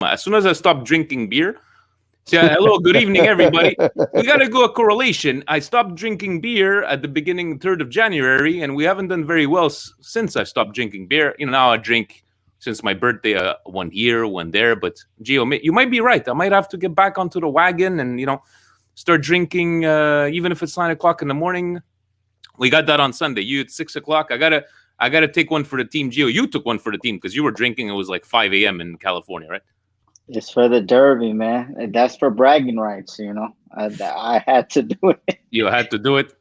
As soon as I stopped drinking beer, see, hello, good evening, everybody. We got to go a correlation. I stopped drinking beer at the beginning, 3rd of January, and we haven't done very well since I stopped drinking beer. Now I drink since my birthday, one here, one there. But Gio, you might be right. I might have to get back onto the wagon and start drinking, even if it's 9 o'clock in the morning. We got that on Sunday. You at 6 o'clock. I gotta take one for the team. Gio, you took one for the team because you were drinking. It was like 5 a.m. in California, right? It's for the Derby, man. That's for bragging rights, I had to do it. You had to do it.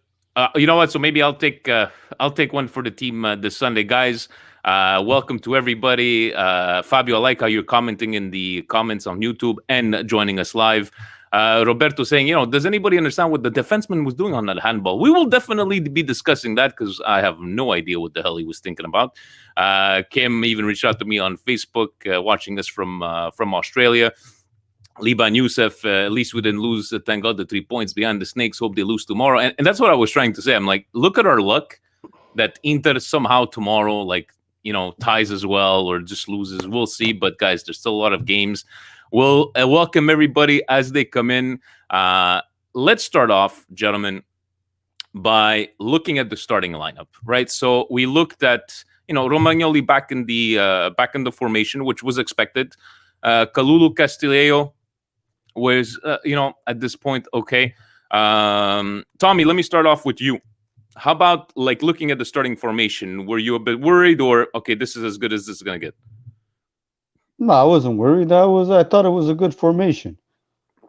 You know what? So maybe I'll take one for the team this Sunday, guys. Welcome to everybody. Fabio, I like how you're commenting in the comments on YouTube and joining us live. Roberto saying, does anybody understand what the defenseman was doing on that handball? We will definitely be discussing that because I have no idea what the hell he was thinking about. Kim even reached out to me on Facebook, watching us from Australia. Liban Youssef, at least we didn't lose, thank God, the 3 points behind the Snakes. Hope they lose tomorrow. And that's what I was trying to say. I'm like, look at our luck that Inter somehow tomorrow, ties as well or just loses. We'll see. But guys, there's still a lot of games. We'll welcome everybody as they come in. Let's start off, gentlemen, by looking at the starting lineup, right? So we looked at, Romagnoli back in the formation, which was expected. Kalulu Castillejo was, at this point, okay. Tommy, let me start off with you. How about looking at the starting formation? Were you a bit worried, or okay, this is as good as this is gonna get? No, I wasn't worried. I thought it was a good formation.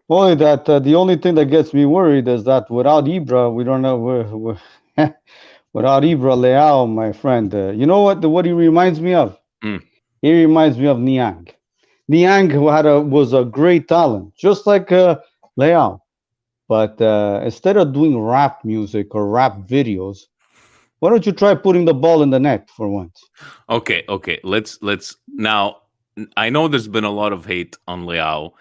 Only that the only thing that gets me worried is that without Ibra, we don't know without Ibra Leao, my friend. You know what he reminds me of? He reminds me of Niang. Niang was a great talent, just like Leao. But instead of doing rap music or rap videos, why don't you try putting the ball in the net for once? Okay. Let's now. I know there's been a lot of hate on Leao.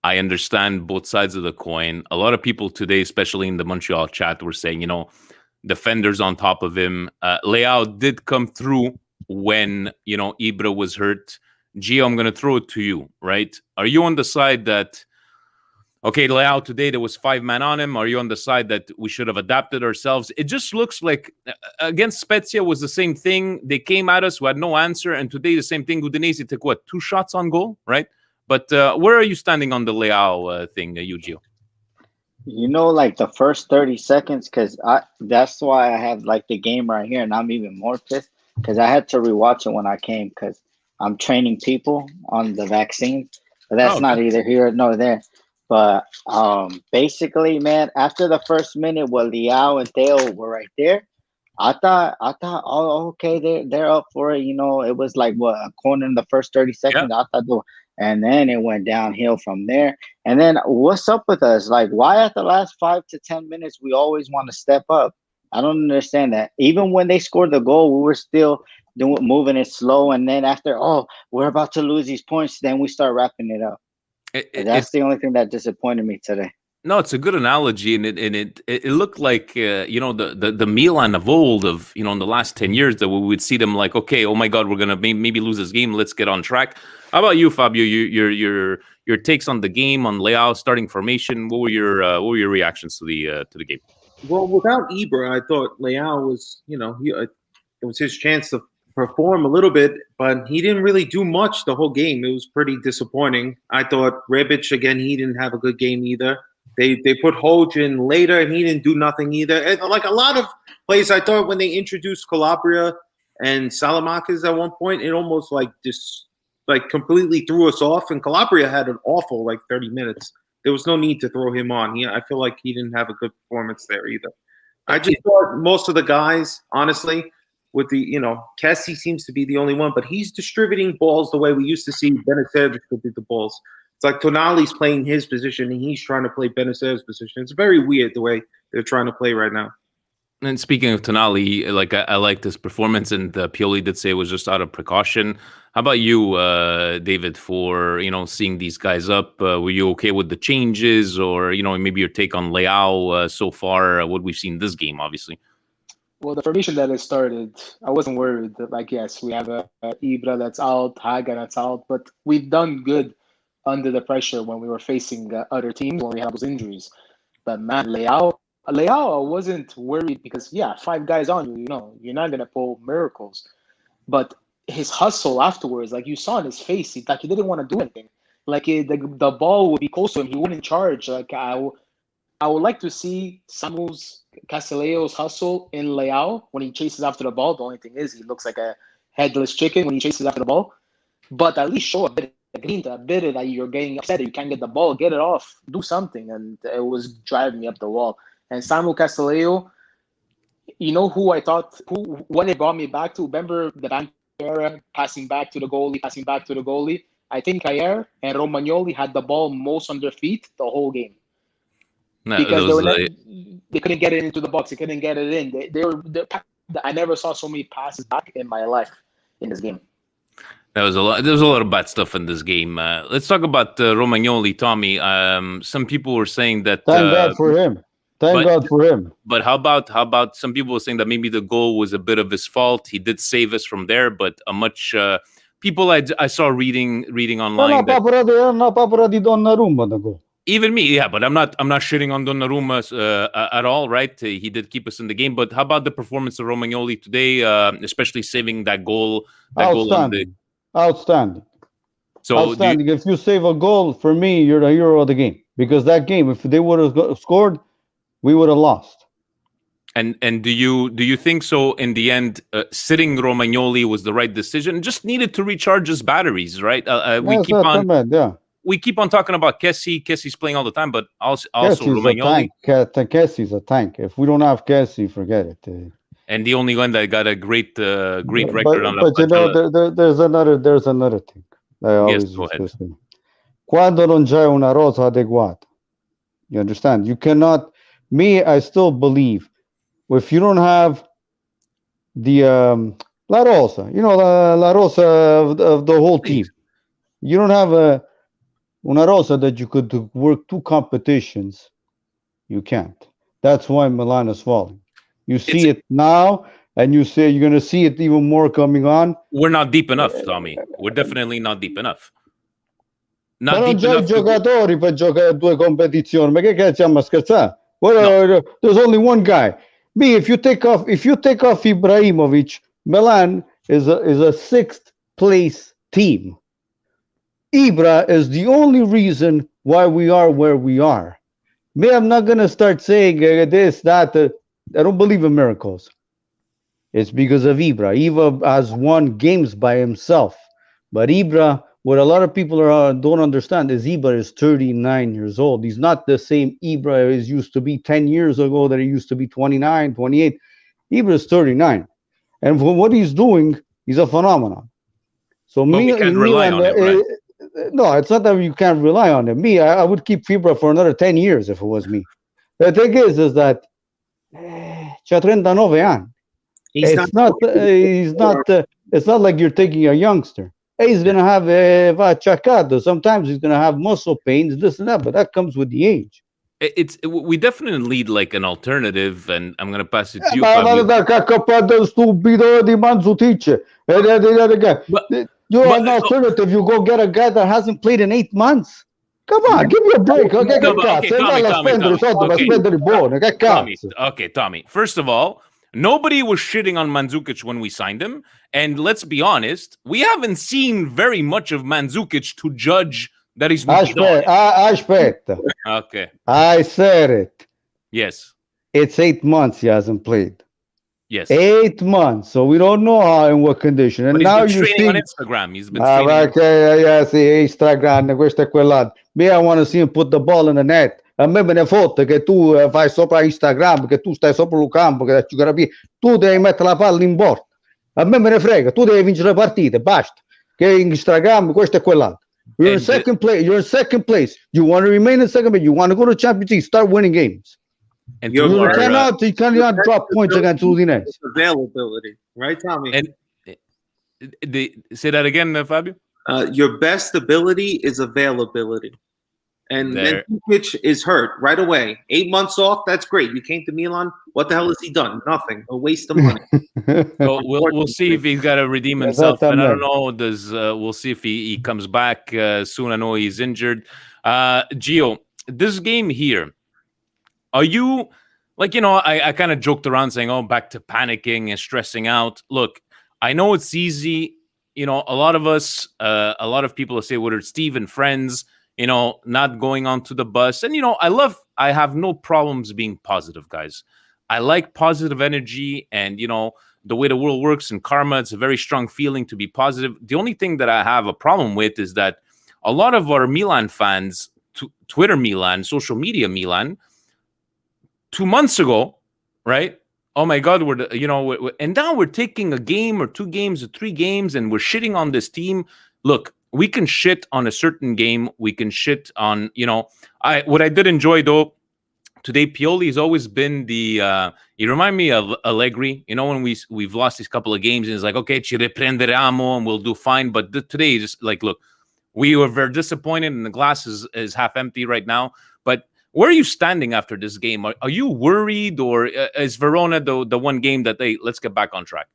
I understand both sides of the coin. A lot of people today, especially in the Montreal chat, were saying, defenders on top of him. Leao did come through when, Ibra was hurt. Gio, I'm going to throw it to you, right? Are you on the side that, okay, Leao today, there was 5 men on him? Are you on the side that we should have adapted ourselves? It just looks like against Spezia was the same thing. They came at us, we had no answer. And today, the same thing. Udinese took, 2 shots on goal, right? But where are you standing on the Leao thing, Eugio? The first 30 seconds, because that's why I have the game right here, and I'm even more pissed because I had to rewatch it when I came because I'm training people on the vaccine. But that's not either here nor there. But basically, man, after the first minute where Leao and Theo were right there, I thought, oh, okay, they're up for it. It was a corner in the first 30 seconds. Yeah. I thought, and then it went downhill from there. And then what's up with us? Why at the last 5 to 10 minutes we always want to step up? I don't understand that. Even when they scored the goal, we were still moving it slow. And then after, we're about to lose these points, then we start wrapping it up. That's the only thing that disappointed me today. No, it's a good analogy, and it looked like the Milan of old of in the last 10 years that we would see them okay, oh my God, we're gonna maybe lose this game. Let's get on track. How about you, Fabio? Your takes on the game, on Leao starting formation. What were your reactions to the game? Well, without Ibra, I thought Leao was it was his chance to perform a little bit, but he didn't really do much the whole game. It was pretty disappointing. I thought Rebic, again, he didn't have a good game either. They put Hoj in later, and he didn't do nothing either. And a lot of plays, I thought when they introduced Calabria and Salamakis at one point, it almost just completely threw us off. And Calabria had an awful 30 minutes. There was no need to throw him on. I feel like he didn't have a good performance there either. I just thought most of the guys, honestly, with the, Kessie seems to be the only one, but he's distributing balls the way we used to see Benacer distribute the balls. It's like Tonali's playing his position, and he's trying to play Benacer's position. It's very weird the way they're trying to play right now. And speaking of Tonali, I liked his performance, and Pioli did say it was just out of precaution. How about you, David, for seeing these guys up? Were you okay with the changes, or maybe your take on Leao so far? What we've seen this game, obviously. Well, the formation that it started, I wasn't worried. Yes, we have Ibra that's out, Haga that's out, but we've done good under the pressure when we were facing other teams when we had those injuries. But man, Leao, I wasn't worried because 5 guys on you, you're not gonna pull miracles. But his hustle afterwards, like you saw in his face, he didn't want to do anything. Like the ball would be close to him, he wouldn't charge. Like I would like to see Castelleo's hustle in Leao when he chases after the ball. The only thing is he looks like a headless chicken when he chases after the ball. But at least show a bit of grinta, a bit of that you're getting upset that you can't get the ball, get it off, do something. And it was driving me up the wall. And Samuel Castelleo, you know who I thought, what it brought me back to? Remember the Banter era, passing back to the goalie? I think Kayer and Romagnoli had the ball most on their feet the whole game. No, Because they couldn't get it into the box. They couldn't get it in. I never saw so many passes back in my life in this game. There was a lot of bad stuff in this game. Let's talk about Romagnoli, Tommy. Some people were saying that. Thank God for him. Thank God for him. But how about some people were saying that maybe the goal was a bit of his fault. He did save us from there, but a much people I saw reading online. Papara di Donnarumma the goal. Even me, yeah, but I'm not shitting on Donnarumma at all, right? He did keep us in the game, but how about the performance of Romagnoli today, especially saving that goal? Outstanding. So outstanding. If you save a goal, for me, you're the hero of the game. Because that game, if they would have scored, we would have lost. And do you think so? In the end, sitting Romagnoli was the right decision. Just needed to recharge his batteries, right? We keep on talking about Kessie. Kessie's playing all the time, but also Romagnoli. Kessie's a tank. If we don't have Kessie, forget it. And the only one that got a great record on but you know, there's another thing. I always go ahead. Quando non c'è una rosa adeguata, you understand? You cannot. I still believe if you don't have the La Rosa, La Rosa of the whole team, you don't have una rosa that you could work 2 competitions. You can't. That's why Milan is falling. You see it now, and you're going to see it even more coming on. We're not deep enough, Tommy. We're definitely not deep enough. Ma non c'è i giocatori per giocare 2 competizioni. Ma che cazzo stiamo a scherzare? There's only one guy. If you take off Ibrahimovic, Milan is a 6th place team. Ibra is the only reason why we are where we are. I'm not going to start saying this, that. I don't believe in miracles. It's because of Ibra. Ibra has won games by himself. But Ibra, what a lot of people don't understand is Ibra is 39 years old. He's not the same Ibra as used to be 10 years ago that he used to be 29, 28. Ibra is 39. And for what he's doing, he's a phenomenon. So we can't rely on him, right? No, it's not that you can't rely on him. I would keep Ibra for another 10 years if it was me. The thing is that c'ha 39 anni. It's not like you're taking a youngster. He's going to have sometimes he's going to have muscle pains, this and that, but that comes with the age. We definitely need like an alternative, and I'm going to pass it to you. You're an alternative. You go get a guy that hasn't played in 8 months. Come on, give me a break. Tommy. First of all, nobody was shitting on Mandzukic when we signed him. And let's be honest, we haven't seen very much of Mandzukic to judge that he's Aspetta. Okay. I said it. Yes. It's 8 months he hasn't played. Yes. 8 months. So we don't know in what condition. And but now you're training on Instagram. He's been training. Instagram, questo e quell'altro. I want to see him put the ball in the net. A me ne fotte che tu fai sopra Instagram, che tu stai sopra il campo, che tu devi mettere la palla in porta. A me ne frega, tu devi vincere le partite, basta. Che Instagram, questo e quell'altro. You're in second place. You want to remain in second place. You want to go to Champions League, start winning games. And you cannot drop points against Udinese. Availability, right, Tommy? And say that again, Fabio. Your best ability is availability. And There. Mandzukic is hurt right away. 8 months off, that's great. You came to Milan. What the hell has he done? Nothing. A waste of money. So we'll see if he's got to redeem himself, and I don't know. We'll see if he comes back soon. I know he's injured. Gio, this game here, are you like I kind of joked around saying, "Oh, back to panicking and stressing out." Look, I know it's easy. A lot of us, a lot of people say, whether it's Steve and friends, not going onto the bus, and I have no problems being positive, guys. I like positive energy, and the way the world works and karma, it's a very strong feeling to be positive. The only thing that I have a problem with is that a lot of our Milan fans, Twitter Milan, social media Milan, 2 months ago, right? Oh my God, and now we're taking a game or 2 games or 3 games, and we're shitting on this team. Look, we can shit on a certain game. We can shit on, what I did enjoy though. Today, Pioli has always been the. You remind me of Allegri. When we've lost these couple of games, and it's like, okay, ci riprenderemo, and we'll do fine. But today, just like, look, we were very disappointed, and the glass is half empty right now. But where are you standing after this game? Are you worried, or is Verona the one game that let's get back on track?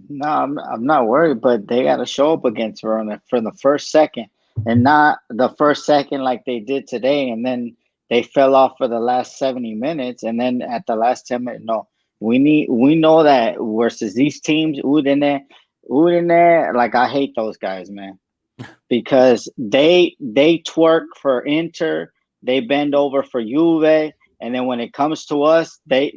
No, I'm not worried, but they got to show up against Verona for the first second, and not the first second like they did today, and then they fell off for the last 70 minutes, and then at the last 10 minutes, no. We know that versus these teams, Udine, like I hate those guys, man, because they twerk for Inter, they bend over for Juve, and then when it comes to us, they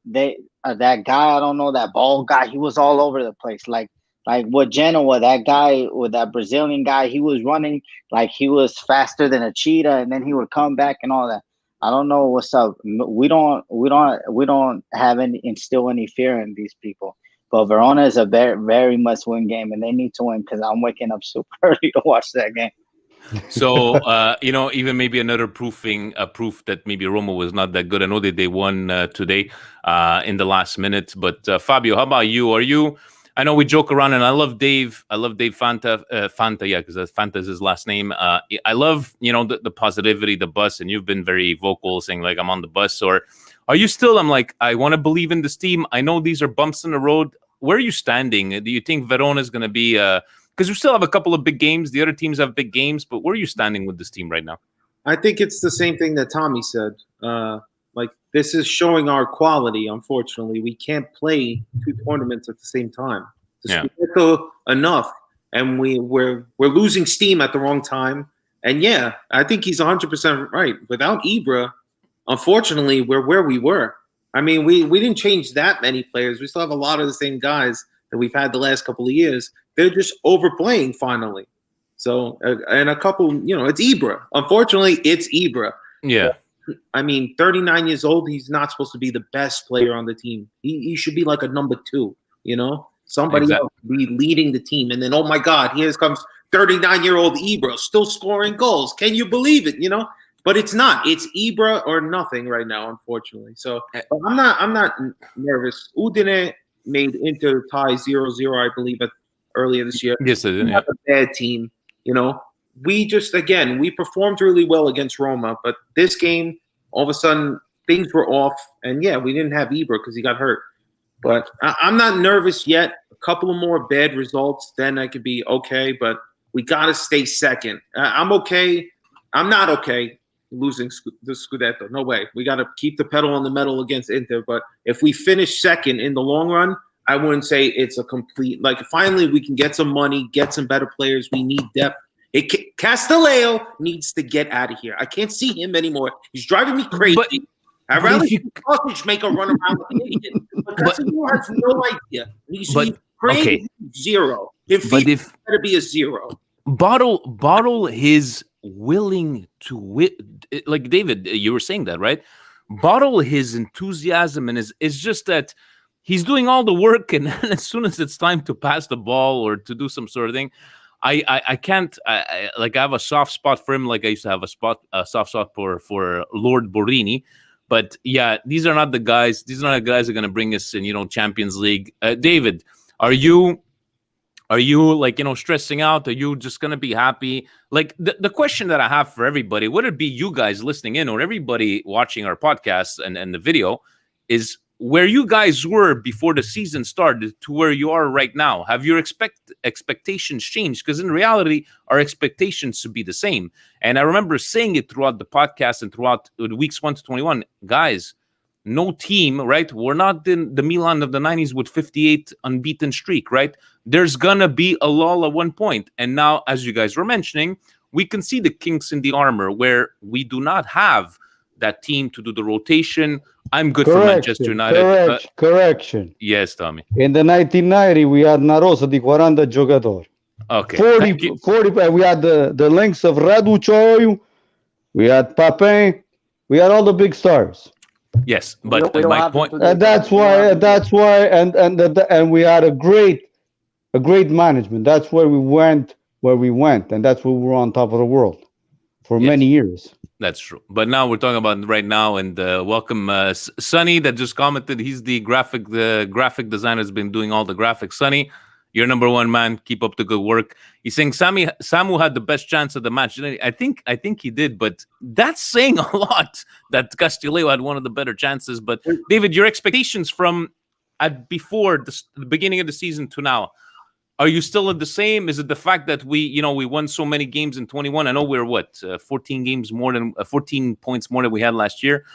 that guy, I don't know, that bald guy, he was all over the place, like with Genoa, that guy, with that Brazilian guy, he was running like he was faster than a cheetah, and then he would come back and all that. I don't know what's up. We don't have instill any fear in these people. But Verona is a very, very must win game, and they need to win because I'm waking up super early to watch that game. So even maybe another proof that maybe Roma was not that good. I know that they won today in the last minute. But Fabio, how about you? I know we joke around, and I love Dave. I love Dave Fanta. Fanta, yeah, because Fanta is his last name. I love the positivity, the bus, and you've been very vocal, saying like I'm on the bus. Or are you still? I'm like, I want to believe in this team. I know these are bumps in the road. Where are you standing? Do you think Verona is going to be? Because we still have a couple of big games. The other teams have big games, but where are you standing with this team right now? I think it's the same thing that Tommy said. Like, this is showing our quality. Unfortunately, we can't play 2 tournaments at the same time. The Scudetto enough, and we're losing steam at the wrong time. And yeah, I think he's 100% right. Without Ibra, unfortunately, we're where we were. I mean, we didn't change that many players. We still have a lot of the same guys that we've had the last couple of years. They're just overplaying finally. So, and a couple, it's Ibra. Unfortunately, it's Ibra. Yeah. I mean, 39 years old, he's not supposed to be the best player on the team. He should be like a number 2, Somebody else be leading the team. And then, oh my God, here comes 39-year-old Ibra still scoring goals. Can you believe it, But it's not. It's Ibra or nothing right now, unfortunately. So I'm not nervous. Udine made Inter tie 0-0, I believe, earlier this year. Yes, they did. Not a bad team, We just, again, we performed really well against Roma, but this game, all of a sudden, things were off. And yeah, we didn't have Ibra because he got hurt. But I'm not nervous yet. A couple of more bad results, then I could be okay. But we got to stay second. I'm okay. I'm not okay losing the Scudetto. No way. We got to keep the pedal on the metal against Inter. But if we finish second in the long run, I wouldn't say it's a complete, like, finally we can get some money, get some better players. We need depth. Castelleo needs to get out of here. I can't see him anymore. He's driving me crazy. I'd rather sausage make a run around with an idiot. But Castelleo has no idea. He's crazy 0. If better be a 0. Bottle his willing to win. Like David, you were saying that, right? Bottle his enthusiasm, and it's just that he's doing all the work, and as soon as it's time to pass the ball or to do some sort of thing, I can't. I have a soft spot for him, like I used to have a soft spot for Lord Borini. But yeah, these are not the guys. These are not the guys that are going to bring us in, Champions League. David, are you Are you like, stressing out? Are you just going to be happy? Like the question that I have for everybody, whether it be you guys listening in or everybody watching our podcast and the video, is where you guys were before the season started to where you are right now. Have your expectations changed? Because in reality, our expectations should be the same. And I remember saying it throughout the podcast and throughout the weeks 1 to 21, guys. No team, right? We're not in the Milan of the 90s with 58 unbeaten streak, right? There's gonna be a lull at one point. And now, as you guys were mentioning, we can see the kinks in the armor where we do not have that team to do the rotation. I'm good for Manchester United. Correction. Yes, Tommy. In the 1990, we had una rosa di 40 giocatori. Okay. 40. We had the links of Radu Choyu. We had Papin. We had all the big stars. Yes, but my point. That's why, and we had a great management. That's where we went, and that's where we were on top of the world for many years. That's true. But now we're talking about right now, and welcome Sonny that just commented. He's the graphic designer has been doing all the graphics. Sonny, you're number one, man. Keep up the good work. He's saying Samu had the best chance of the match. I think he did, but that's saying a lot that Castillo had one of the better chances. But David, your expectations from before the beginning of the season to now, are you still at the same? Is it the fact that we won so many games in 21? I know we're 14 games more than 14 points more than we had last year.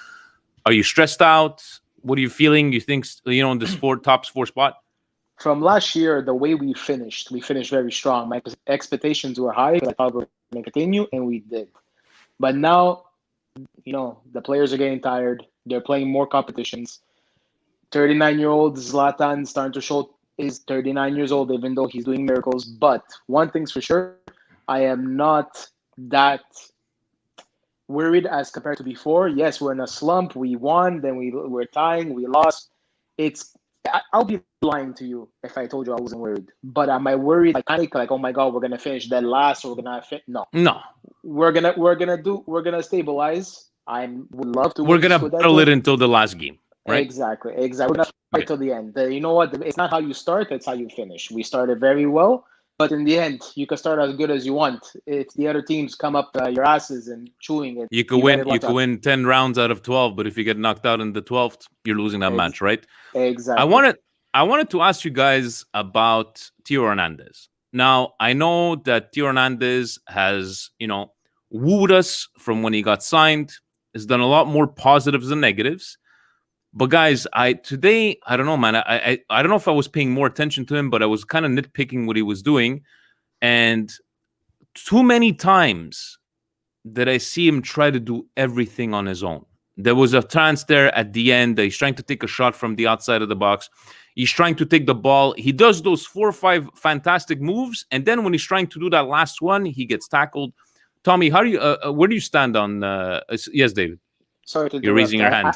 Are you stressed out? What are you feeling? You think in this top 4 spot? From last year, the way we finished very strong. My expectations were high. I thought we were going to continue, and we did. But now, the players are getting tired. They're playing more competitions. 39-year-old Zlatan starting to show is 39 years old, even though he's doing miracles. But one thing's for sure, I am not that worried as compared to before. Yes, we're in a slump. We won, then we're tying, we lost. I'll be lying to you if I told you I wasn't worried. But am I worried? Like, oh my God, we're gonna finish dead last, or we're gonna no. We're gonna stabilize. Would love to. We're gonna battle it until the last game, right? Exactly. We're gonna fight till the end. You know what? It's not how you start; it's how you finish. We started very well, but in the end, you can start as good as you want. If the other teams come up your asses and chewing it, you could win. You could win 10 rounds out of 12, but if you get knocked out in the 12th, you're losing that match, right? Exactly. I wanted to ask you guys about Theo Hernandez. Now, I know that Theo Hernandez has, wooed us from when he got signed. Has done a lot more positives than negatives. But guys, today, I don't know, man. I don't know if I was paying more attention to him, but I was kind of nitpicking what he was doing. And too many times that I see him try to do everything on his own. There was a chance there at the end that he's trying to take a shot from the outside of the box. He's trying to take the ball. He does those 4 or 5 fantastic moves. And then when he's trying to do that last one, he gets tackled. Tommy, how do you? Where do you stand on? Yes, David. Sorry to You're raising your hand.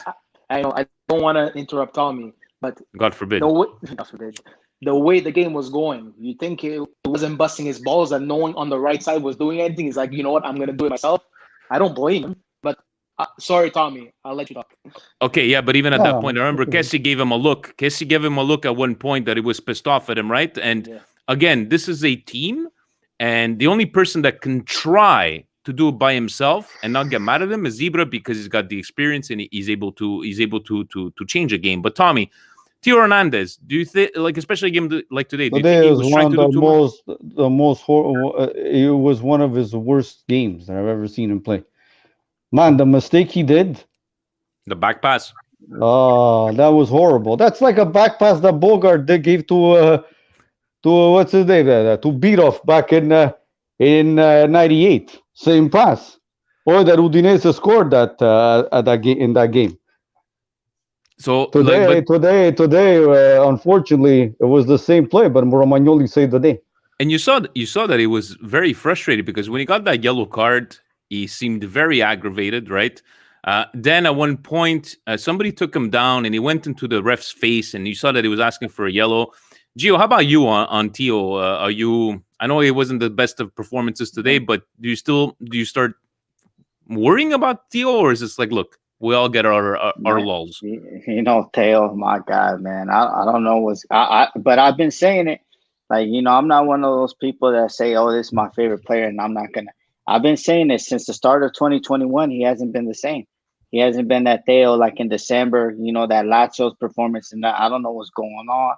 I know. I don't want to interrupt Tommy, but God forbid. God forbid. The way the game was going, you think it wasn't busting his balls and no one on the right side was doing anything? He's like, you know what? I'm gonna do it myself. I don't blame him. But sorry, Tommy. I'll let you talk. Okay, yeah, but even at that point, I remember Kessie gave him a look. Kessie gave him a look at one point that he was pissed off at him, right? And again, this is a team. And the only person that can try to do it by himself and not get mad at him is Zebra, because he's got the experience and he's able to change a game. But Tommy, Theo Hernandez, do you think, like, especially a game like today, do you think he was trying to do too much? It was one of his worst games that I've ever seen him play. Man, the mistake he did, the back pass. Oh, that was horrible. That's like a back pass that Bogart gave to what's his name, to Beatoff back in 98. Same pass. Or that Udinese scored that in that game. So today, unfortunately, it was the same play, but Romagnoli saved the day. And you saw that he was very frustrated because when he got that yellow card, he seemed very aggravated, right? Then at one point, somebody took him down and he went into the ref's face, and you saw that he was asking for a yellow. Gio, how about you on Theo? I know it wasn't the best of performances today, but do you start worrying about Theo, or is this like, look, we all get our lulls? Theo, my God, man. I don't know but I've been saying it. Like, I'm not one of those people that say, "Oh, this is my favorite player," and I'm not gonna. I've been saying it since the start of 2021. He hasn't been the same. He hasn't been that Theo like in December. That Lazio's performance, and I don't know what's going on.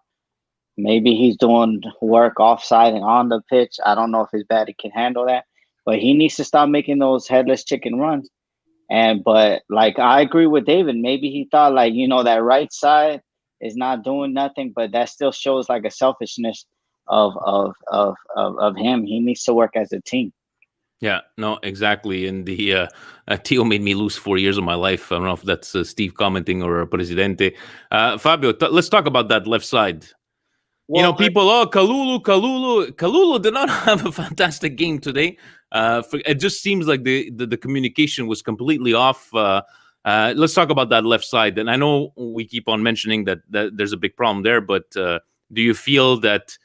Maybe he's doing work offside and on the pitch. I don't know if his body can handle that, but he needs to stop making those headless chicken runs. But like I agree with David. Maybe he thought like that right side is not doing nothing, but that still shows like a selfishness of him. He needs to work as a team. Yeah, no, exactly. And the Tio made me lose 4 years of my life. I don't know if that's Steve commenting or Presidente. Fabio, let's talk about that left side. Well, people, Kalulu did not have a fantastic game today. It just seems like the communication was completely off. Let's talk about that left side. And I know we keep on mentioning that there's a big problem there, but do you feel that,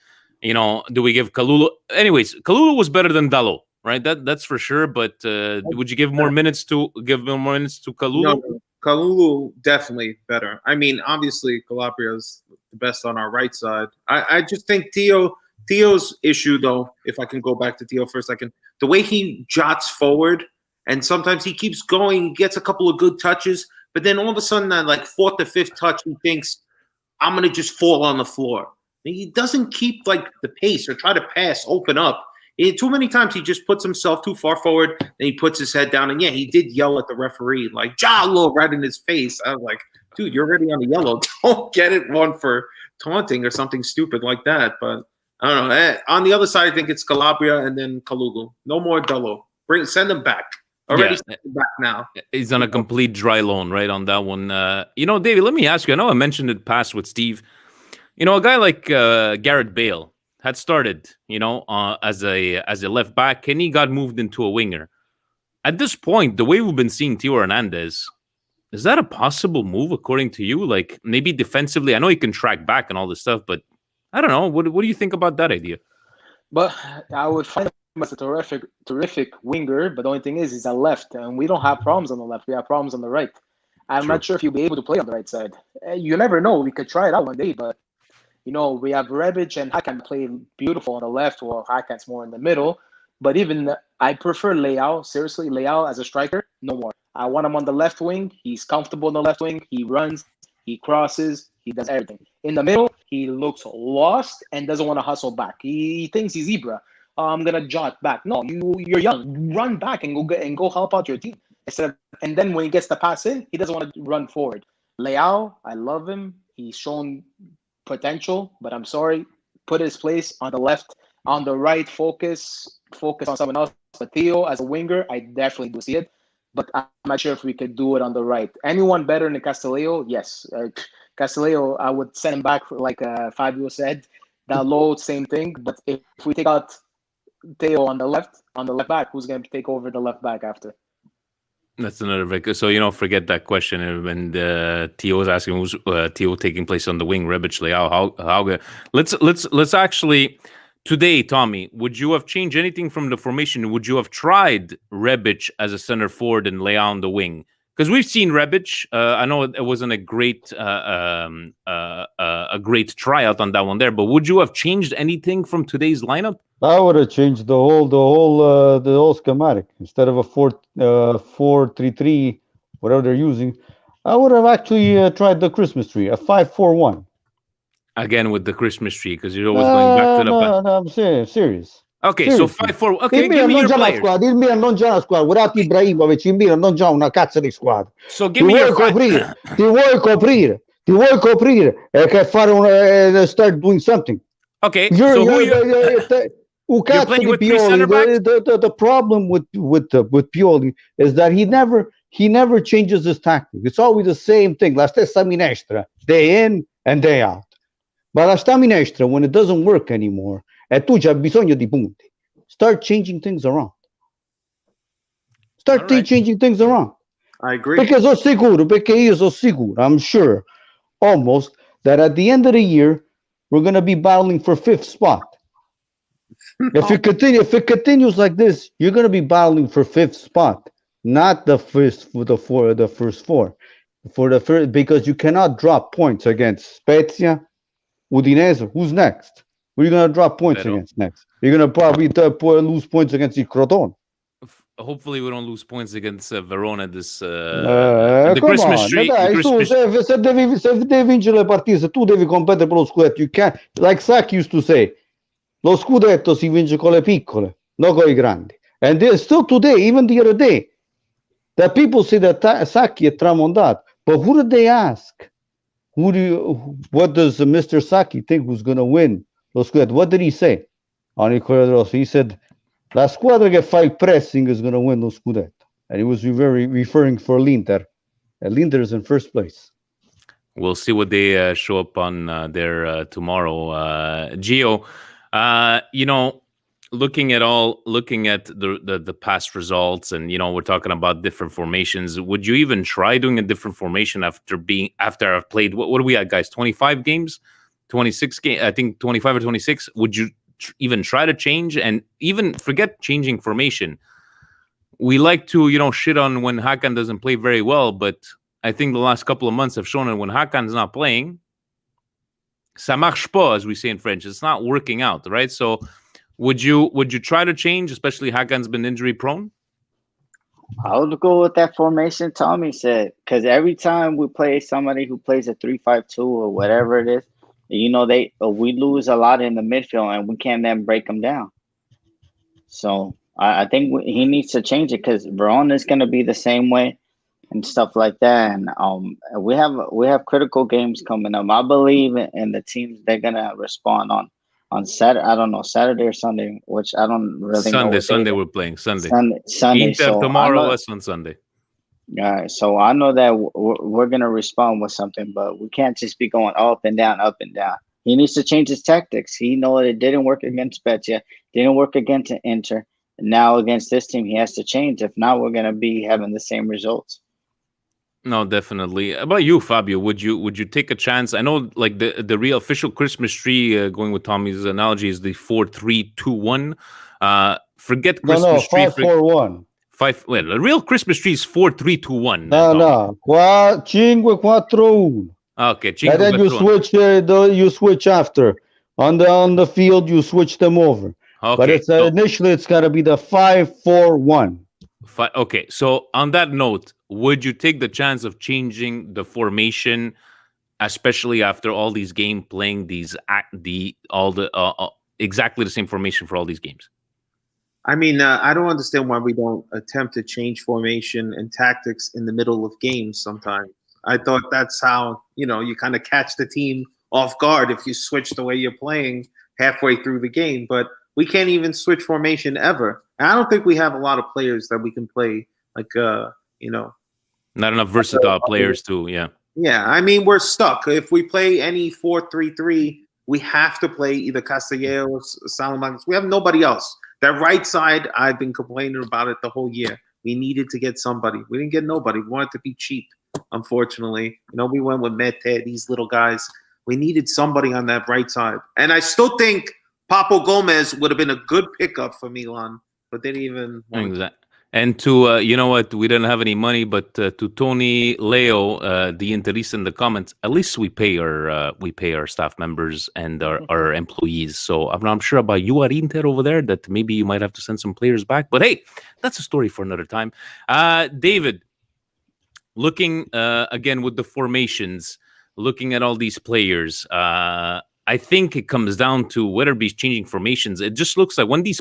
do we give Kalulu? Anyways, Kalulu was better than Dallo, right? That's for sure. But would you give more minutes to Kalulu? No, Kalulu definitely better. I mean, obviously, Calabria's the best on our right side. I just think Theo's issue, though, if I can go back to Theo for a second, the way he jots forward, and sometimes he keeps going, he gets a couple of good touches, but then all of a sudden, that like fourth or fifth touch, he thinks, I'm going to just fall on the floor. He doesn't keep like the pace or try to pass, open up. Too many times he just puts himself too far forward, and he puts his head down. And yeah, he did yell at the referee, like Jalo, right in his face. I was like, dude, you're already on the yellow. Don't get it one for taunting or something stupid like that. But I don't know. On the other side, I think it's Calabria and then Kalugu. No more Dullo. Send him back. Already sent him back now. He's on a complete dry loan, right, on that one. David, let me ask you. I know I mentioned it past with Steve. A guy like Garrett Bale had started, as a left back, and he got moved into a winger. At this point, the way we've been seeing Theo Hernandez, is that a possible move according to you? Like maybe defensively, I know he can track back and all this stuff, but I don't know. What do you think about that idea? But I would find him as a terrific winger. But the only thing is, he's a left, and we don't have problems on the left. We have problems on the right. I'm not sure if he'll be able to play on the right side. You never know. We could try it out one day, but we have Rebic and Hakan play beautiful on the left, while Hakan's more in the middle. But even I prefer Leao. Seriously, Leao as a striker, no more. I want him on the left wing. He's comfortable on the left wing. He runs, he crosses, he does everything. In the middle, he looks lost and doesn't want to hustle back. He thinks he's Ibra. I'm gonna jot back. No, you're young. Run back and go help out your team. And then when he gets the pass in, he doesn't want to run forward. Leao, I love him. He's shown potential, but I'm sorry, put his place on the left. On the right, focus on someone else. But Theo as a winger, I definitely do see it, but I'm not sure if we could do it on the right. Anyone better than Castillejo? Yes. Castillejo, I would send him back, like Fabio said. Dalot, same thing. But if we take out Theo on the left back, who's going to take over the left back after? That's another very. So forget that question. When Theo was asking who's Theo taking place on the wing, Rebic, Leao, how let's actually today, Tommy. Would you have changed anything from the formation? Would you have tried Rebic as a center forward and Leao on the wing? Because we've seen Rebic. I know it wasn't a great tryout on that one there, but would you have changed anything from today's lineup? I would have changed the whole schematic. Instead of a 4-3-3, whatever they're using, I would have actually tried the Christmas tree, a 5-4-1. Again with the Christmas tree, because you're always going back to the. No, I'm serious. Okay, Seriously. so 5-4. Okay, give me your players. Il Milan non c'è una squadra. Guardate Ibrahimovic, il Milan non c'ha una cazzo di squadra. So give me your Ti vuoi coprire e che fare start doing something. Okay, so you're playing with three center backs? The problem with Pioli is that he never changes his tactic. It's always the same thing. La stessa minestra, day in and day out. But la stessa minestra, when it doesn't work anymore, e tu c'hai bisogno di punti, start changing things around. Changing things around. I agree. Perché io sono sicuro, I'm sure, almost, that at the end of the year, we're going to be battling for 5th spot. If it continues like this, you're going to be battling for 5th spot, not the first four. Because you cannot drop points against Spezia, Udinese. Who's next? Who are you going to drop points Pero. against next? You're going to probably lose points against the Crotone. Hopefully we don't lose points against Verona this the Come Christmas on, tree. dai, su, se devi vincere le partite, se tu devi competere per lo scudetto, you can't, like Sacchi used to say, lo scudetto si vince con le piccole, non con i grandi. And still today, even the other day, that people say that Sacchi è tramontato, but who did they ask? What does Mr. Sacchi think who's going to win lo scudetto? What did he say on il Corriere dello Rosso? He said, la squadra che fa il pressing is going to win lo scudetto. And he was referring for l'Inter. And l'Inter is in first place. We'll see what they show up on there tomorrow. Gio, looking at the past results, and we're talking about different formations. Would you even try doing a different formation after I've played? What do we at, guys? 25 games, 26 games. I think 25 or 26. Would you even try to change, and even forget changing formation? We like to shit on when Hakan doesn't play very well, but I think the last couple of months have shown that when Hakan's not playing, ça marche pas, as we say in French. It's not working out, right? So would you try to change, especially Hakan's been injury prone? I would go with that formation Tommy said, because every time we play somebody who plays a 3-5-2 or whatever it is, we lose a lot in the midfield and we can't then break them down. So I think he needs to change it, because Verona is going to be the same way and stuff like that. And we have critical games coming up. I believe in the teams. They're going to respond on Saturday. I don't know, Saturday or Sunday, which I don't really know. Sunday we're playing. Sunday. Sunday. Inter So tomorrow, us on Sunday. All right. So I know that we're going to respond with something, but we can't just be going up and down, up and down. He needs to change his tactics. He knows it didn't work against Spezia, didn't work against Inter. Now against this team, he has to change. If not, we're going to be having the same results. No, definitely. About you, Fabio, would you take a chance? I know, like the real official Christmas tree, going with Tommy's analogy, is the 4-3-2-1. Forget Christmas tree. 5-4-1. Well, the real Christmas tree is 4-3-2-1. No, 5-4-1. Okay, and then you switch after on the field. You switch them over. Okay, but it's initially it's got to be the 5-4-1. Okay, so on that note, would you take the chance of changing the formation, especially after all these games, playing exactly the same formation for all these games? I mean, I don't understand why we don't attempt to change formation and tactics in the middle of games sometimes. I thought that's how, you kind of catch the team off guard if you switch the way you're playing halfway through the game. But we can't even switch formation ever. And I don't think we have a lot of players that we can play, like, not enough versatile players too, yeah. Yeah, I mean, we're stuck. If we play any 4-3-3, we have to play either Castellanos, Salamancas. We have nobody else. That right side, I've been complaining about it the whole year. We needed to get somebody. We didn't get nobody. We wanted to be cheap, unfortunately. We went with Mete, these little guys. We needed somebody on that right side. And I still think Papo Gomez would have been a good pickup for Milan, but they didn't even want exactly. And to, you know what, we didn't have any money, but to Tony Leo, the Interista in the comments, at least we pay our staff members and our employees. So I'm sure about you at Inter over there that maybe you might have to send some players back. But hey, that's a story for another time. David, looking again with the formations, looking at all these players, I think it comes down to whether he's changing formations. It just looks like when these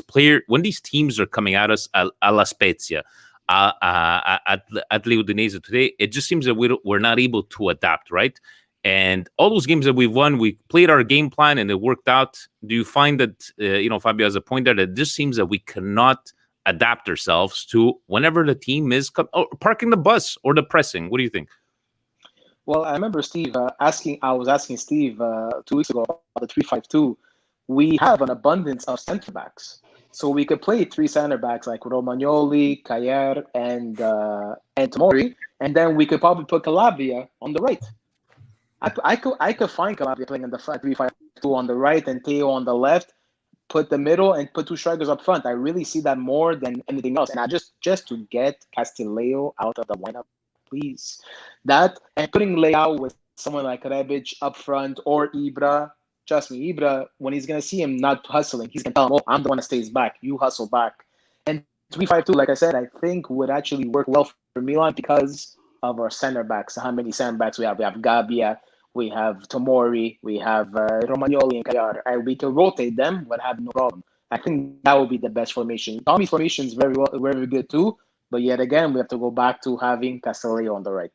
teams are coming at us a la Spezia, at the Udinese today, it just seems that we're not able to adapt, right? And all those games that we've won, we played our game plan and it worked out. Do you find that, Fabio has a point there, that it just seems that we cannot adapt ourselves to whenever the team is parking the bus or the pressing? What do you think? Well, I remember Steve I was asking Steve 2 weeks ago about the 3-5-2. We have an abundance of center backs. So we could play 3 center backs like Romagnoli, Cayer, and Tomori, and then we could probably put Calabria on the right. I could find Calabria playing in the front 3-5-2 on the right and Theo on the left, put the middle and put 2 strikers up front. I really see that more than anything else. And I just to get Castillejo out of the lineup, please. That and putting Leao with someone like Rebic up front or Ibra trust me, Ibra, when he's gonna see him not hustling, he's gonna tell him, "Oh, I'm the one that stays back. You hustle back." And 3-5-2, like I said, I think would actually work well for Milan because of our center backs. How many center backs we have? We have Gabbia, we have Tomori, we have Romagnoli and Kayar. And we can rotate them, but have no problem. I think that would be the best formation. Tommy's formation is very good too. But yet again, we have to go back to having Castellio on the right.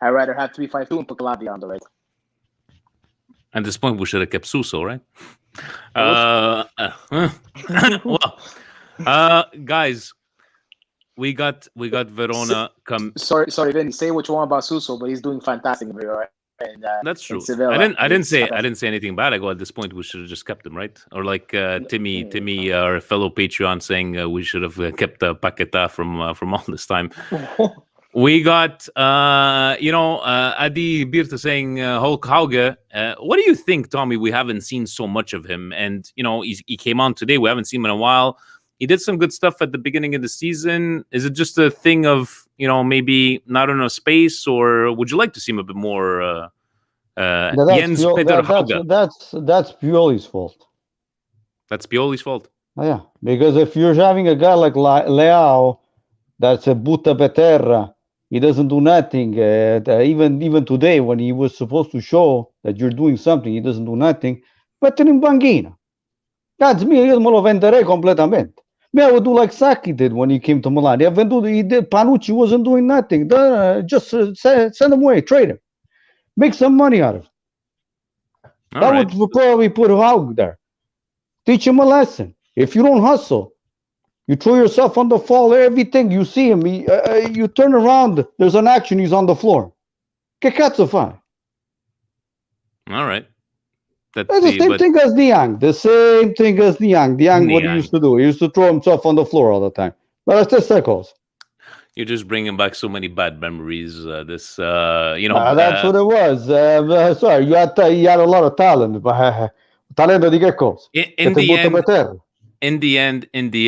I'd rather have 3-5-2 and put Calabria on the right. At this point, we should have kept Suso, right? Guys, we got Verona come. Sorry, Vinny. Say what you want about Suso, but he's doing fantastic. And, that's true. Sevilla, I didn't say anything bad. I go at this point we should have just kept him, right? Or like Timmy, our fellow Patreon, saying we should have kept Paqueta from all this time. We got Adi Birta saying Hulk Hauge. What do you think, Tommy? We haven't seen so much of him, and he came on today. We haven't seen him in a while. He did some good stuff at the beginning of the season. Is it just a thing of maybe not enough space, or would you like to see him a bit more? Jens Peter Hauge. That's Pioli's fault. That's Pioli's fault. Oh, yeah, because if you're having a guy like Leao, that's a butta per terra. He doesn't do nothing. Even today, when he was supposed to show that you're doing something, he doesn't do nothing. Mettilo in panchina. That's me. Io me lo venderei completamente. Me, I would do like Sacchi did when he came to Milan. He did. Panucci wasn't doing nothing. Just send him away, trade him, make some money out of it. That would probably put Haug there. Teach him a lesson. If you don't hustle, you throw yourself on the fall. Everything you see him, you turn around. There's an action. He's on the floor. Che cazzo fa? All right. That's the same thing as Niang. The same thing as Niang. Niang, what he used to do. He used to throw himself on the floor all the time. But it's just circles. You're just bringing back so many bad memories. That's what it was. Sorry, you had a lot of talent. Talento di che cosa? In the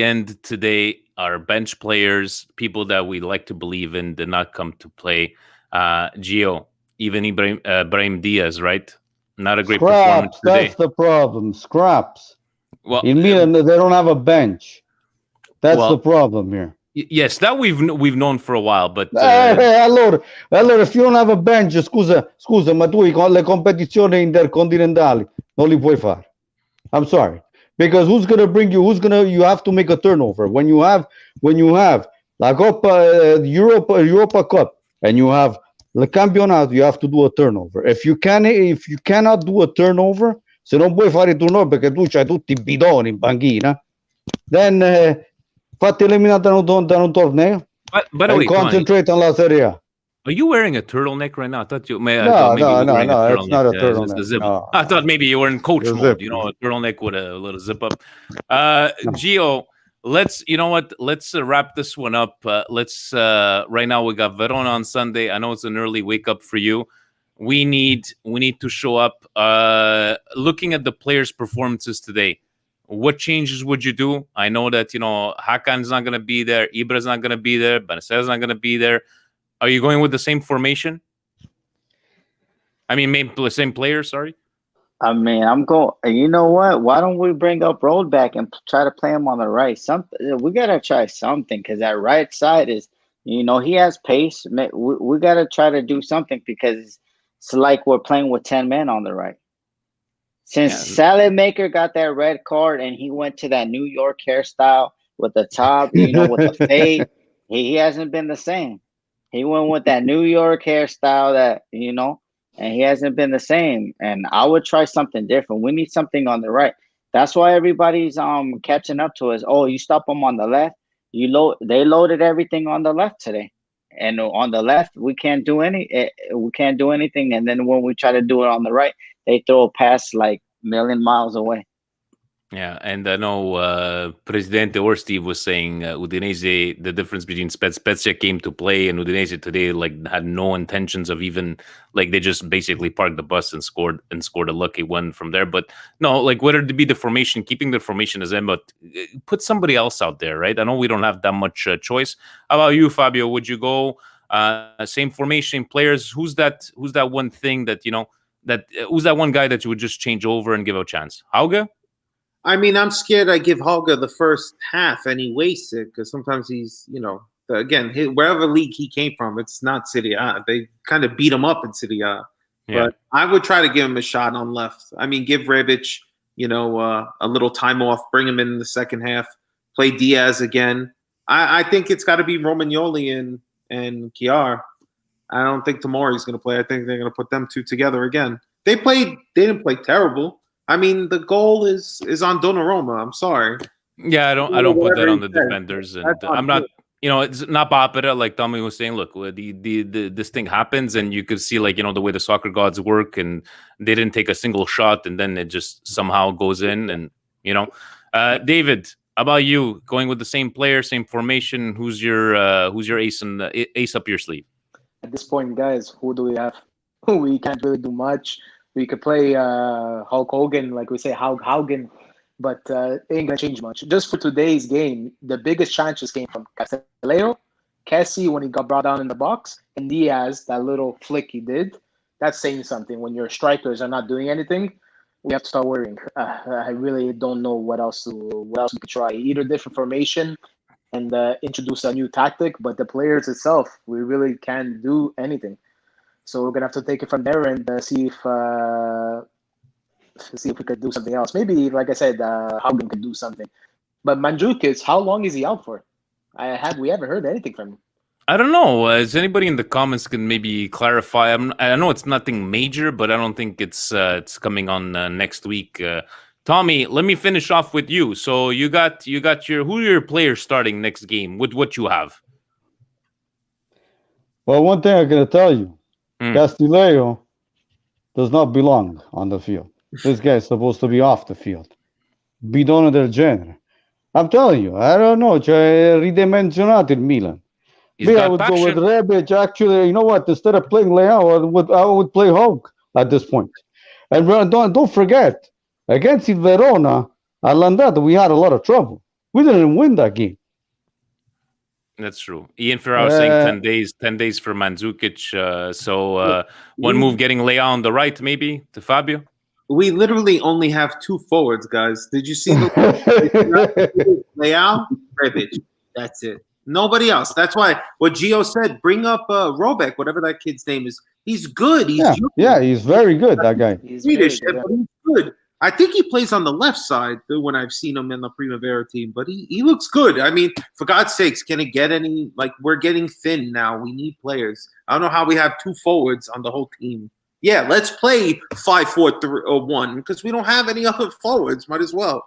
end, today, our bench players, people that we like to believe in, did not come to play. Gio, even Ibrahim Diaz, right? Not a great performance today. That's the problem. Scraps. Well, in Milan, they don't have a bench. That's the problem here. Yes, that we've known for a while, but allora, if you don't have a bench, scusa, ma tu le competizioni intercontinentali non li puoi fare. I'm sorry, because who's gonna bring you? You have to make a turnover when you have La Coppa Europa Cup and you have the campionato. You have to do a turnover. If you cannot do a turnover, se non puoi fare il turnover perché tu c'hai tutti i bidoni in panchina, then fatti eliminare da un torneo. And concentrate on la Serie A. Are you wearing a turtleneck right now? I thought you may. No, it's not a turtleneck. No. I thought maybe you were in coach mode. A turtleneck with a little zip up. Gio, let's wrap this one up. Right now we got Verona on Sunday. I know it's an early wake up for you. We need to show up. Looking at the players' performances today, what changes would you do? I know that Hakan's not going to be there, Ibra's not going to be there, Benacerra's not going to be there. Are you going with the same formation? I mean, maybe the same players. Sorry. I mean, I'm going. You know what? Why don't we bring up Road back and try to play him on the right? We gotta try something because that right side is, he has pace. We gotta try to do something because it's like we're playing with 10 men on the right. Since Salamaker got that red card and he went to that New York hairstyle with the top, with the fade, he hasn't been the same. He went with that New York hairstyle that, and he hasn't been the same. And I would try something different. We need something on the right. That's why everybody's catching up to us. Oh, you stop them on the left. They loaded everything on the left today. And on the left, we can't do anything. And then when we try to do it on the right, they throw a pass like a million miles away. Yeah, and I know Presidente or Steve was saying Udinese, the difference between Spezia came to play and Udinese today had no intentions of even they just basically parked the bus and scored a lucky one from there. But no, whether to be the formation, keeping the formation as them, but put somebody else out there, right? I know we don't have that much choice. How about you, Fabio? Would you go same formation, players? Who's that one thing that who's that one guy that you would just change over and give a chance? Hauge? I mean, I'm scared I give Holger the first half and he wastes it because sometimes he's, again, wherever league he came from, it's not Serie A. They kind of beat him up in Serie A. Yeah. But I would try to give him a shot on left. I mean, give Rebic, a little time off, bring him in the second half, play Diaz again. I think it's got to be Romagnoli and Chiar. I don't think Tomori's going to play. I think they're going to put them two together again. They didn't play terrible. I mean, the goal is on Donnarumma. I'm sorry. Yeah, I don't put that on the defenders, and I'm not. It's not Bapera, like Tommy was saying. Look, this thing happens, and you could see, like, the way the soccer gods work, and they didn't take a single shot, and then it just somehow goes in, and David, how about you? Going with the same player, same formation. Who's your ace up your sleeve? At this point, guys, who do we have? We can't really do much. We could play Hulk Hogan, like we say, Haugen, but it ain't going to change much. Just for today's game, the biggest chances came from Castelleo, Cassie when he got brought down in the box, and Diaz, that little flick he did. That's saying something. When your strikers are not doing anything, we have to start worrying. I really don't know what else we could try. Either different formation and introduce a new tactic, but the players itself, we really can't do anything. So we're gonna have to take it from there and see if we could do something else. Maybe, like I said, Haugen could do something. But Mandzukic, how long is he out for? We haven't heard anything from him. I don't know. Is anybody in the comments can maybe clarify? I know it's nothing major, but I don't think it's coming on next week. Tommy, let me finish off with you. So you got who are your players starting next game with what you have? Well, one thing I gotta tell you. Castillejo does not belong on the field. This guy's supposed to be off the field. Bidone del genere. I'm telling you, I don't know. Ridimensionato il Milan. I would go with Rebic. Actually, you know what? Instead of playing Leao, I would play Hulk at this point. And don't forget, against Verona, All'andata, we had a lot of trouble. We didn't win that game. That's true. Ian Ferraro saying 10 days for Mandzukic. So one move getting Leao on the right, maybe, to Fabio. We literally only have two forwards, guys. Did you see the Leao? Rebic. That's it. Nobody else. That's why what Gio said, bring up Robeck, whatever that kid's name is. He's good. He's very good, that guy. He's Swedish, but he's good. I think he plays on the left side when I've seen him in the Primavera team, but he looks good. I mean, for God's sakes, can it get any, like, we're getting thin now. We need players. I don't know how we have two forwards on the whole team. Yeah, let's play 5-4-3-1 because we don't have any other forwards. Might as well.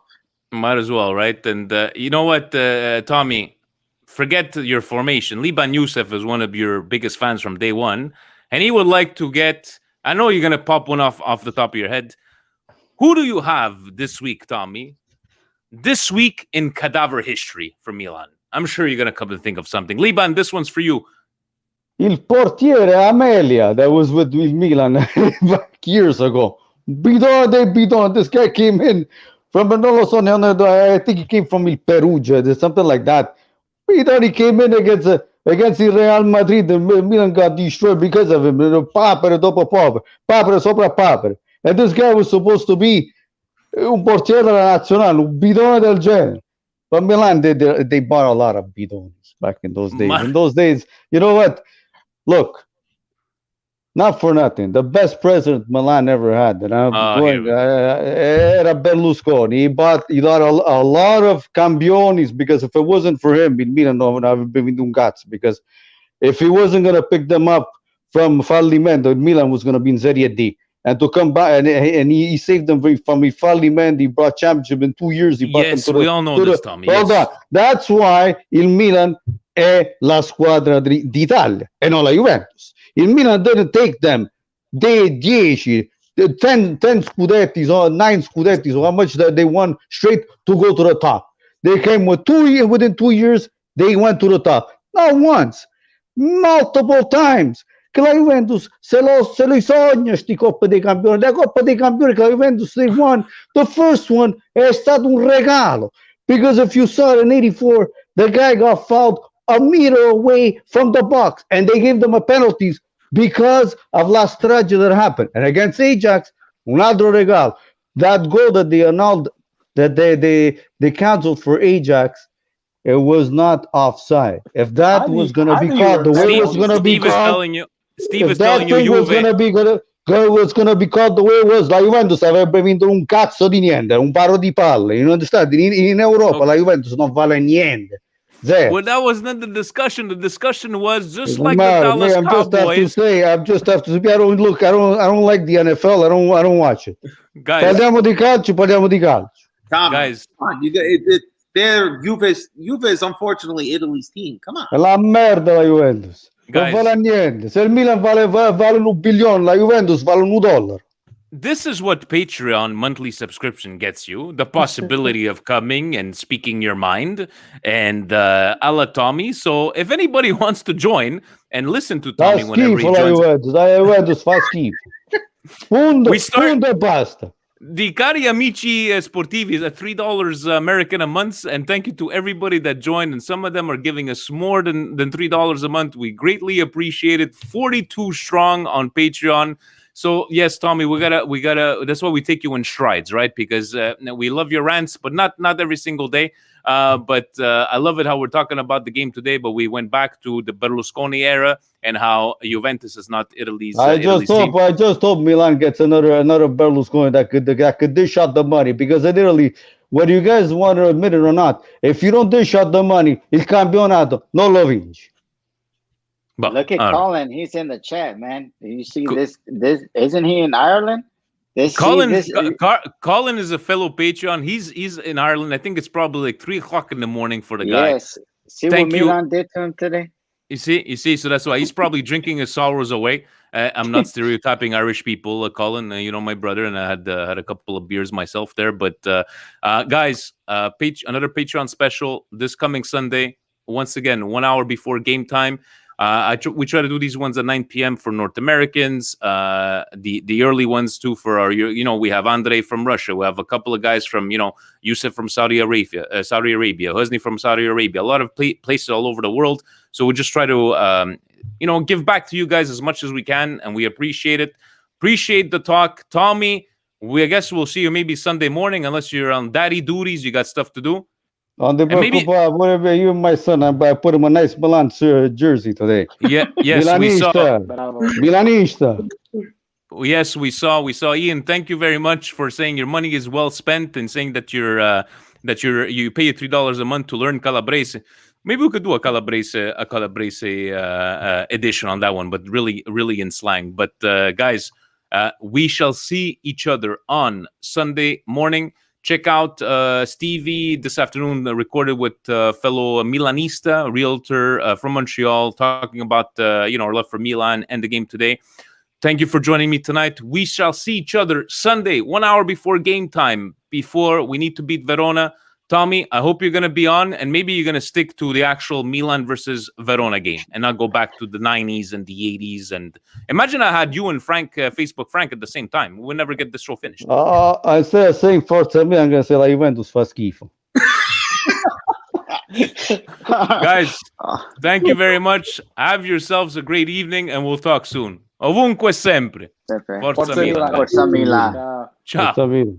Might as well, right? And you know what, Tommy, forget your formation. Liban Youssef is one of your biggest fans from day one, and he would like to get, I know you're going to pop one off the top of your head. Who do you have this week, Tommy? This week in cadaver history for Milan. I'm sure you're going to come to think of something. Liban, this one's for you. Il portiere Amelia that was with Milan years ago. Bidone. This guy came in from, I think he came from Il Perugia, something like that. Bidone, he came in against the Real Madrid. The Milan got destroyed because of him. Papere dopo papere sopra papere. And this guy was supposed to be un portiere della nazionale, un bidone del genere. But Milan, they bought a lot of bidones back in those days. In those days, you know what? Look, not for nothing. The best president Milan ever had, and I'm going, era Berlusconi. He bought a lot of Cambionis because if it wasn't for him, Milan would have been doing guts. Because if he wasn't going to pick them up from Fallimento, Milan was going to be in Serie D. And to come back, and he saved them from Fallimento. He brought championship in 2 years. He brought them to we all know this, Tommy. Hold on. That's why il Milan è la squadra d'Italia e non la Juventus. Il Milan didn't take them 10 scudetti or 9 scudetti, so how much that they won straight to go to the top. They came within 2 years, they went to the top. Not once, multiple times. Che la Juventus se lo sogna sti Coppa dei Campioni. La Coppa dei Campioni che la Juventus they won, the first one è stato un regalo. Because if you saw it in 84, the guy got fouled a meter away from the box and they gave them a penalties because of la strage that happened. And against Ajax, un altro regalo. That goal that they annulled, that they canceled for Ajax, it was not offside. If that was gonna be called the way it was gonna be Steve is called, telling you. Steve if is telling that you, thing was Juve. gonna be called the way it was, la Juventus avrebbe vinto un cazzo di niente, un paro di palle. You understand? In Europa, la Juventus non vale niente. Zero. Well, that was not the discussion. The discussion was just Doesn't like the matter. Dallas I'm just have to Cowboys. say. I'm just have to. I don't look. I don't like the NFL. I don't watch it. Guys, Parliamo di calcio. Parliamo di calcio. Tom, guys, come on, they're Juve is unfortunately Italy's team. Come on. È la merda la Juventus. Non Guys. vale niente. Se il Milan vale $1 billion, la Juventus vale $1. this is what Patreon monthly subscription gets you: the possibility of coming and speaking your mind, and a la Tommy. So if anybody wants to join and listen to Fa Tommy whenever he schifo la joins, Juventus. La Juventus fa schifo. Punto e basta. the cari amici sportivi is at $3 American a month, and thank you to everybody that joined. And some of them are giving us more than $3 a month. We greatly appreciate it. 42 strong on Patreon. So yes, Tommy, we gotta. That's why we take you in strides, right? Because we love your rants, but not every single day. But I love it how we're talking about the game today. But we went back to the Berlusconi era and how Juventus is not Italy's. I Italy's team. just hope Milan gets another Berlusconi that could dish out the money, because in Italy, whether you guys want to admit it or not, if you don't dish out the money, il campionato non lo vinci. But, Look at Colin. He's in the chat, man. You see this? Isn't he in Ireland? Colin is a fellow Patreon. He's in Ireland. I think it's probably like 3:00 in the morning for the guy. Yes. See Thank what you. Milan did to him today? You see. So that's why he's probably drinking his sorrows away. I'm not stereotyping Irish people, Colin. My brother, and I had a couple of beers myself there. But guys, another Patreon special this coming Sunday. Once again, 1 hour before game time. We try to do these ones at 9 p.m. for North Americans. The early ones too for our. We have Andre from Russia. We have a couple of guys from Yusuf from Saudi Arabia, Hosni from Saudi Arabia. A lot of places all over the world. So we just try to give back to you guys as much as we can, and we appreciate it. Appreciate the talk, Tommy. I guess we'll see you maybe Sunday morning, unless you're on daddy duties. You got stuff to do. Whatever, you and my son, I put him a nice Milan jersey today. Yeah, yes, Milanista. Yes, we saw. Ian, thank you very much for saying your money is well spent and saying that you pay $3 a month to learn Calabrese. Maybe we could do a Calabrese edition on that one, but really, really in slang. But guys, we shall see each other on Sunday morning. Check out Stevie this afternoon, recorded with fellow Milanista, a realtor from Montreal, talking about our love for Milan and the game today. Thank you for joining me tonight. We shall see each other Sunday, 1 hour before game time, before we need to beat Verona. Tommy, I hope you're going to be on, and maybe you're going to stick to the actual Milan versus Verona game and not go back to the 90s and the 80s. And imagine I had you and Frank, Facebook Frank, at the same time. We'll never get this show finished. Instead of saying Forza Milan, I'm going to say la Juventus fa schifo. Guys, thank you very much. Have yourselves a great evening, and we'll talk soon. Ovunque sempre. Forza Milan. Ciao. Forza Milan.